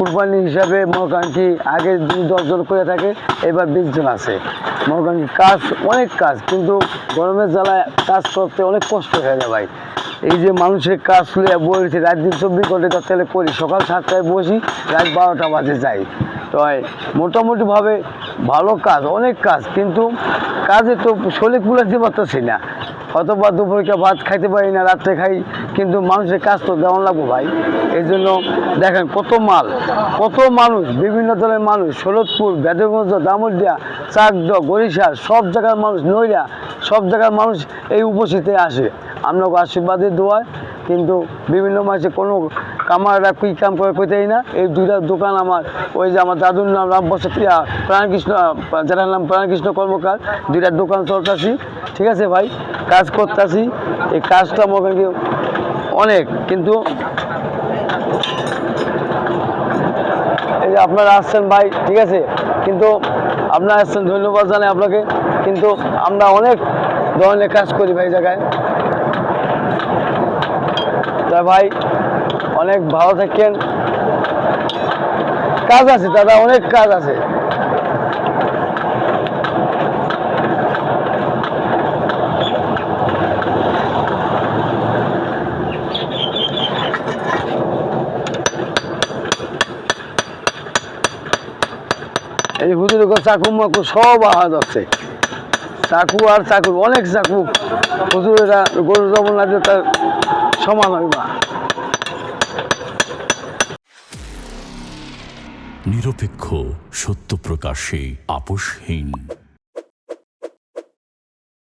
কুরবানি হিসাবে মোটামুটি আগে 10 জন করে থাকে, এবার 20 জন আছে। মোটামুটি কাজ অনেক কাজ, কিন্তু গরমের জ্বালায় কাজ করতে অনেক কষ্ট হয়ে যায় ভাই। এই যে মানুষের কাজ তুলে বলেছে রাত দিন 24 ঘন্টা তাহলে করি, সকাল 7টায় বসি, রাত 12টা বাজে যাই। তো মোটামুটিভাবে ভালো কাজ, অনেক কাজ, কিন্তু কাজে তো শরীর কুলাতে পারতেছি না, অথবা দুপুরে ভাত খাইতে পারি না, রাত্রে খাই, কিন্তু মানুষের কাজ তো দেওয়া লাগবো ভাই। এই জন্য দেখেন কত মাল, কত মানুষ, বিভিন্ন দলের মানুষ, শরৎপুর, বেদগঞ্জ, দামুরিয়া, চাকদহ, বরিশাল, সব জায়গার মানুষ, নইরা, সব জায়গার মানুষ এই উপস্থিতে আসে আপনাকে আশীর্বাদের দোয়ায়। কিন্তু বিভিন্ন মাসে কোনো কামাররা কী কাম করে কইতেই না। এই 2টা দোকান আমার, ওই যে আমার দাদুর নাম রামবসা প্রাণকৃষ্ণ, যার নাম প্রাণকৃষ্ণ কর্মকার, 2টা দোকান চলতেছি, ঠিক আছে ভাই, কাজ করতেছি। এই কাজটা আমাকে অনেক, কিন্তু এই যে আপনারা আসছেন ভাই, ঠিক আছে, কিন্তু আপনারা আসছেন, ধন্যবাদ জানাই আপনাকে, কিন্তু আমরা অনেক ধরনের কাজ করি ভাই জায়গায়। তা ভাই অনেক ভালো থাকেন, কাজ আছে দাদা, অনেক কাজ আছে। এই হুজুর চাকু মাকু সব আহাজ আছে, চাকু আর চাকু, অনেক চাকু হুজুরেরা গরু জবন লাগবে তার সমান হইবা। নিরপেক্ষ, সত্য প্রকাশে আপোষহীন।